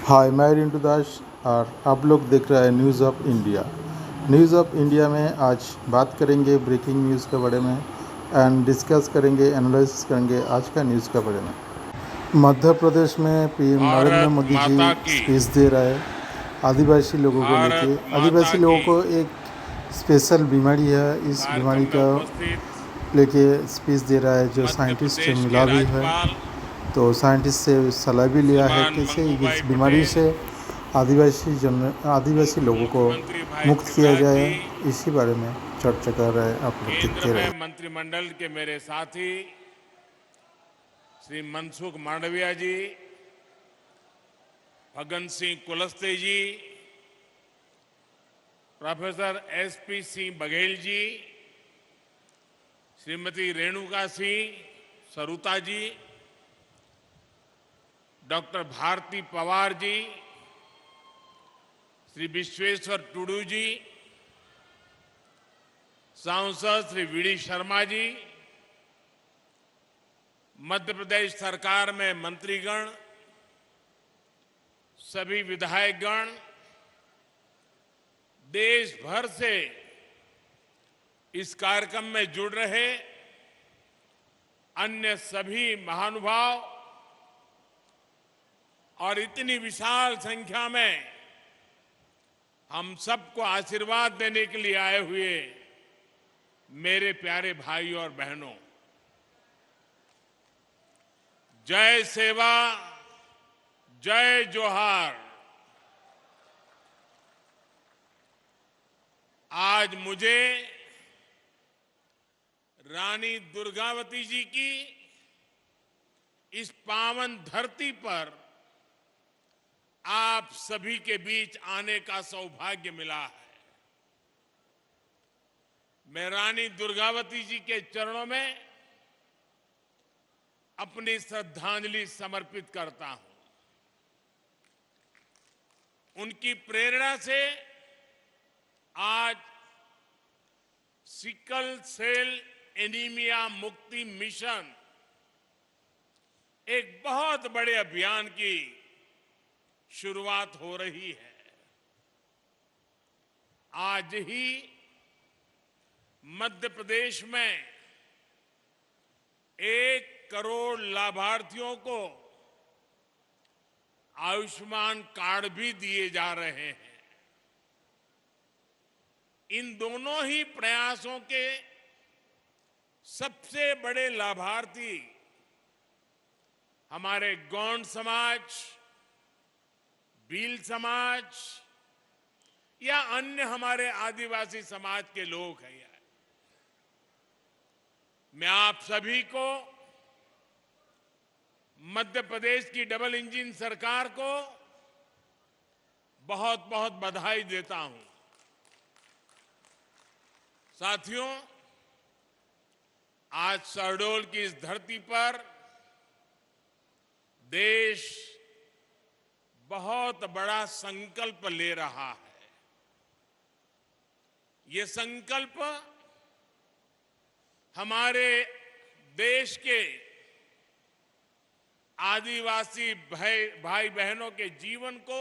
हाय, मैं रिंटू दास और आप लोग देख रहे हैं news of India. News of India में आज बात करेंगे ब्रेकिंग न्यूज़ के बारे में एंड डिस्कस करेंगे, एनालिसिस करेंगे आज का न्यूज़ के बारे में। मध्य प्रदेश में पीएम नरेंद्र भारत मोदी जी माता की। स्पीच दे रहा है आदिवासी लोगों को लेके। भारत माता आदिवासी लोगों की को एक स्पेशल बीमारी है, इस कार्यक्रम बीमारी में का उपस्थित लेके स्पीच दे रहा है जो मध्य साइंटिस्ट से प्रदेश के मिला भी है। राज्यपाल तो साइंटिस्ट से सलाह भी लिया है श्रीमान कैसे मंगू इस भाई बीमारी पटेल, से आदिवासी लोगों को मुख्यमंत्री भाई मुक्त किया शिवराज जाए, जी, इसी बारे में चर्चा कर रहे हैं। आप लोग केंद्र देखते रहे। में मंत्रिमंडल के मेरे साथी श्री मनसुख मांडविया जी, फग्गन सिंह कुलस्ते जी, प्रोफेसर एसपी सिंह बघेल जी, श्रीमती रेणुका सिंह सरुता जी, डॉक्टर भारती पवार जी, श्री विश्वेश्वर टुडू जी, सांसद श्री वीडी शर्मा जी, मध्य प्रदेश सरकार में मंत्रीगण, सभी विधायकगण, देश भर से इस कार्यक्रम में जुड़ रहे अन्य सभी महानुभाव और इतनी विशाल संख्या में हम सबको आशीर्वाद देने के लिए आए हुए मेरे प्यारे भाई और बहनों, जय सेवा, जय जोहार। आज मुझे रानी दुर्गावती जी की इस पावन धरती पर आप सभी के बीच आने का सौभाग्य मिला है। मैं रानी दुर्गावती जी के चरणों में अपनी श्रद्धांजलि समर्पित करता हूं। उनकी प्रेरणा से आज सिकल सेल एनीमिया मुक्ति मिशन एक बहुत बड़े अभियान की शुरुआत हो रही है। आज ही मध्य प्रदेश में 1 करोड़ लाभार्थियों को आयुष्मान कार्ड भी दिए जा रहे हैं। इन दोनों ही प्रयासों के सबसे बड़े लाभार्थी हमारे गौंड समाज, भील समाज या अन्य हमारे आदिवासी समाज के लोग हैं। मैं आप सभी को, मध्य प्रदेश की डबल इंजन सरकार को बहुत बहुत बधाई देता हूं। साथियों, आज शहडोल की इस धरती पर देश बहुत बड़ा संकल्प ले रहा है। ये संकल्प हमारे देश के आदिवासी भाई बहनों के जीवन को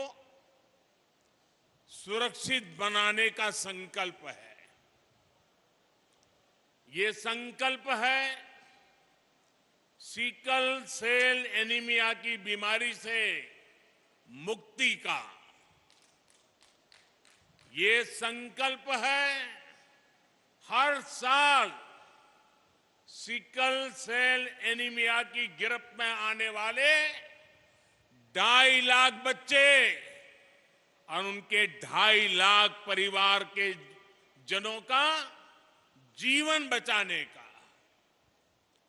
सुरक्षित बनाने का संकल्प है। ये संकल्प है सिकल सेल एनीमिया की बीमारी से मुक्ति का। ये संकल्प है हर साल सिकल सेल एनीमिया की गिरफ्त में आने वाले 2.5 लाख बच्चे और उनके 2.5 लाख परिवार के जनों का जीवन बचाने का।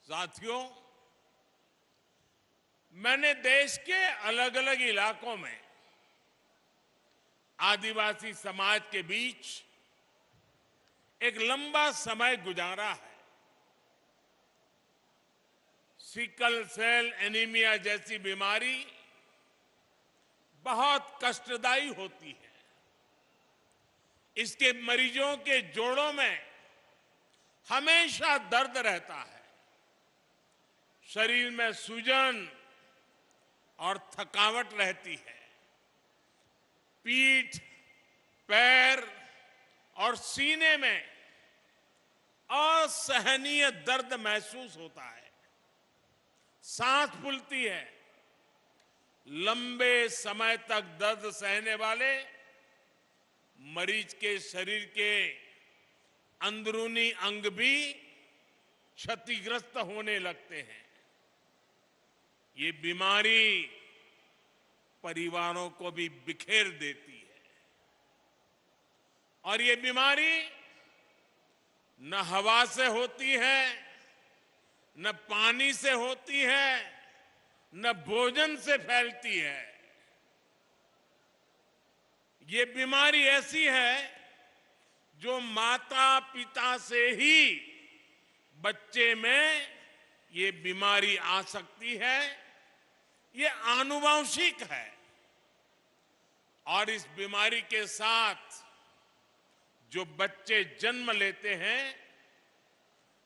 साथियों, मैंने देश के अलग अलग इलाकों में आदिवासी समाज के बीच एक लंबा समय गुजारा है। सिकल सेल एनीमिया जैसी बीमारी बहुत कष्टदायी होती है। इसके मरीजों के जोड़ों में हमेशा दर्द रहता है, शरीर में सूजन और थकावट रहती है। पीठ, पैर और सीने में असहनीय दर्द महसूस होता है, सांस फूलती है। लंबे समय तक दर्द सहने वाले मरीज के शरीर के अंदरूनी अंग भी क्षतिग्रस्त होने लगते हैं। ये बीमारी परिवारों को भी बिखेर देती है और ये बीमारी न हवा से होती है, न पानी से होती है, न भोजन से फैलती है। ये बीमारी ऐसी है जो माता पिता से ही बच्चे में ये बीमारी आ सकती है। ये आनुवंशिक है और इस बीमारी के साथ जो बच्चे जन्म लेते हैं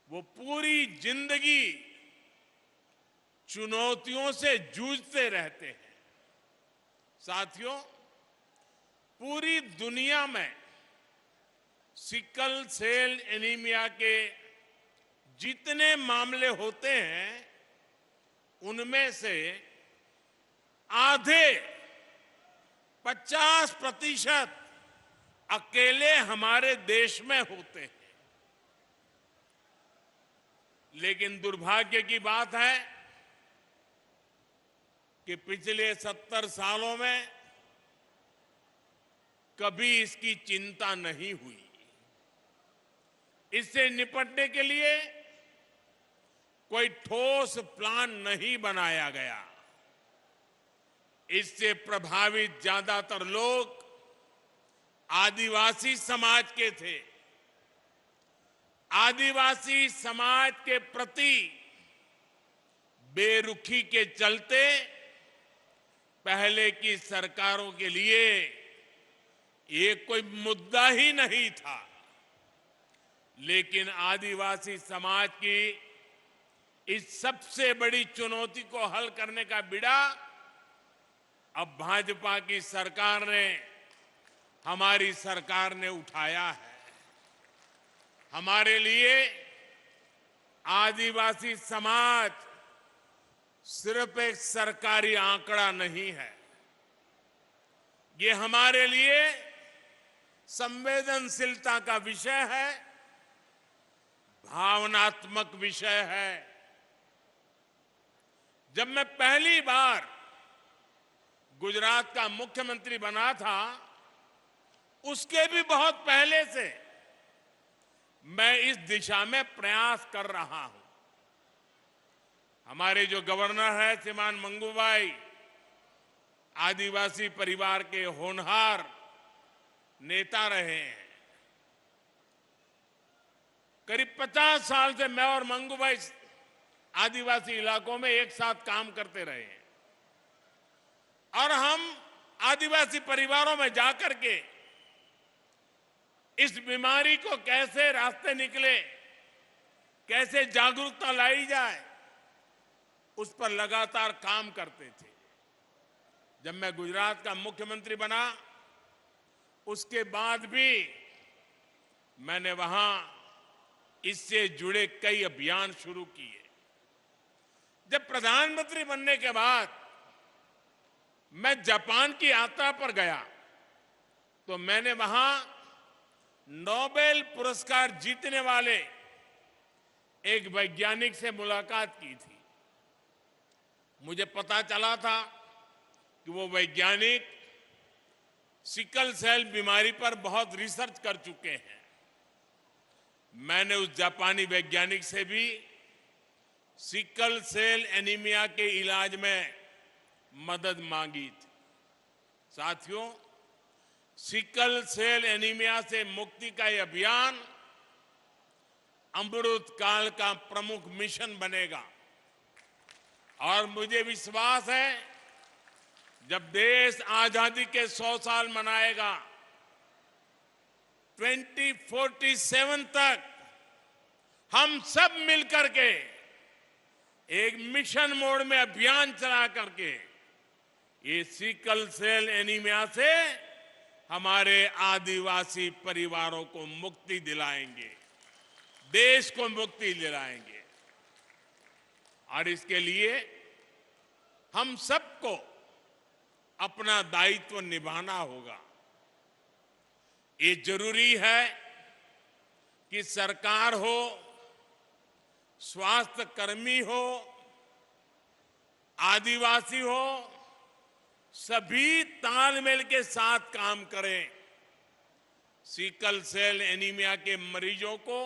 वो पूरी जिंदगी चुनौतियों से जूझते रहते हैं। साथियों, पूरी दुनिया में सिकल सेल एनीमिया के जितने मामले होते हैं उनमें से आधे 50% अकेले हमारे देश में होते हैं। लेकिन दुर्भाग्य की बात है कि पिछले 70 सालों में कभी इसकी चिंता नहीं हुई। इससे निपटने के लिए कोई ठोस प्लान नहीं बनाया गया। इससे प्रभावित ज्यादातर लोग आदिवासी समाज के थे। आदिवासी समाज के प्रति बेरुखी के चलते पहले की सरकारों के लिए ये कोई मुद्दा ही नहीं था। लेकिन आदिवासी समाज की इस सबसे बड़ी चुनौती को हल करने का बीड़ा अब भाजपा की सरकार ने, हमारी सरकार ने उठाया है। हमारे लिए आदिवासी समाज सिर्फ एक सरकारी आंकड़ा नहीं है, ये हमारे लिए संवेदनशीलता का विषय है, भावनात्मक विषय है। जब मैं पहली बार गुजरात का मुख्यमंत्री बना था, उसके भी बहुत पहले से मैं इस दिशा में प्रयास कर रहा हूं। हमारे जो गवर्नर है श्रीमान मंगूभाई, आदिवासी परिवार के होनहार नेता रहे हैं। करीब 50 साल से मैं और मंगूभाई आदिवासी इलाकों में एक साथ काम करते रहे हैं और हम आदिवासी परिवारों में जाकर के इस बीमारी को कैसे रास्ते निकले, कैसे जागरूकता लाई जाए, उस पर लगातार काम करते थे। जब मैं गुजरात का मुख्यमंत्री बना, उसके बाद भी मैंने वहां इससे जुड़े कई अभियान शुरू किए। जब प्रधानमंत्री बनने के बाद मैं जापान की यात्रा पर गया तो मैंने वहां नोबेल पुरस्कार जीतने वाले एक वैज्ञानिक से मुलाकात की थी। मुझे पता चला था कि वो वैज्ञानिक सिकल सेल बीमारी पर बहुत रिसर्च कर चुके हैं। मैंने उस जापानी वैज्ञानिक से भी सिकल सेल एनीमिया के इलाज में मदद मांगी थी। साथियों, सिकल सेल एनीमिया से मुक्ति का यह अभियान अमृत काल का प्रमुख मिशन बनेगा और मुझे विश्वास है जब देश आजादी के 100 साल मनाएगा, 2047 तक हम सब मिलकर के एक मिशन मोड में अभियान चला करके ये सिकल सेल एनीमिया से हमारे आदिवासी परिवारों को मुक्ति दिलाएंगे, देश को मुक्ति दिलाएंगे। और इसके लिए हम सबको अपना दायित्व निभाना होगा। ये जरूरी है कि सरकार हो, स्वास्थ्य कर्मी हो, आदिवासी हो, सभी तालमेल के साथ काम करें। सिकल सेल एनीमिया के मरीजों को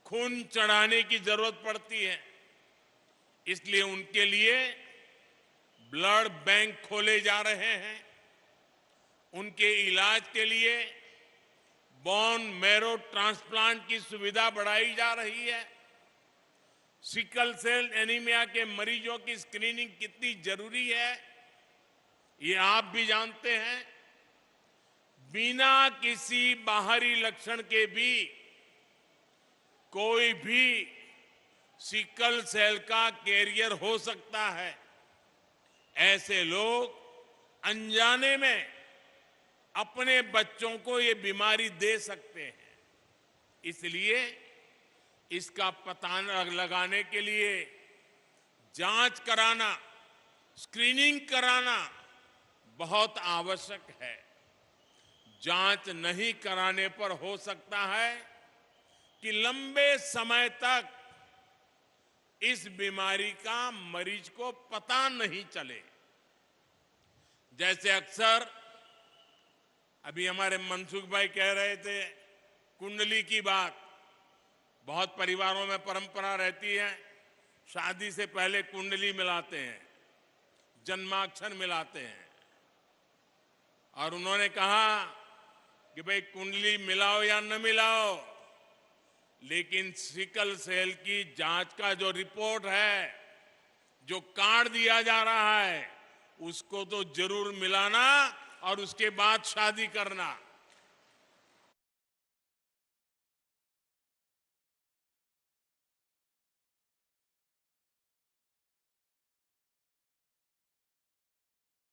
खून चढ़ाने की जरूरत पड़ती है, इसलिए उनके लिए ब्लड बैंक खोले जा रहे हैं। उनके इलाज के लिए बोन मैरो ट्रांसप्लांट की सुविधा बढ़ाई जा रही है। सिकल सेल एनीमिया के मरीजों की स्क्रीनिंग कितनी जरूरी है, ये आप भी जानते हैं। बिना किसी बाहरी लक्षण के भी कोई भी सिकल सेल का कैरियर हो सकता है। ऐसे लोग अनजाने में अपने बच्चों को ये बीमारी दे सकते हैं। इसलिए इसका पता लगाने के लिए जांच कराना, स्क्रीनिंग कराना बहुत आवश्यक है। जांच नहीं कराने पर हो सकता है कि लंबे समय तक इस बीमारी का मरीज को पता नहीं चले। जैसे अक्सर अभी हमारे मनसुख भाई कह रहे थे कुंडली की बात। बहुत परिवारों में परंपरा रहती है, शादी से पहले कुंडली मिलाते हैं, जन्माक्षर मिलाते हैं। और उन्होंने कहा कि भाई कुंडली मिलाओ या न मिलाओ, लेकिन सिकल सेल की जांच का जो रिपोर्ट है, जो कार्ड दिया जा रहा है, उसको तो जरूर मिलाना और उसके बाद शादी करना।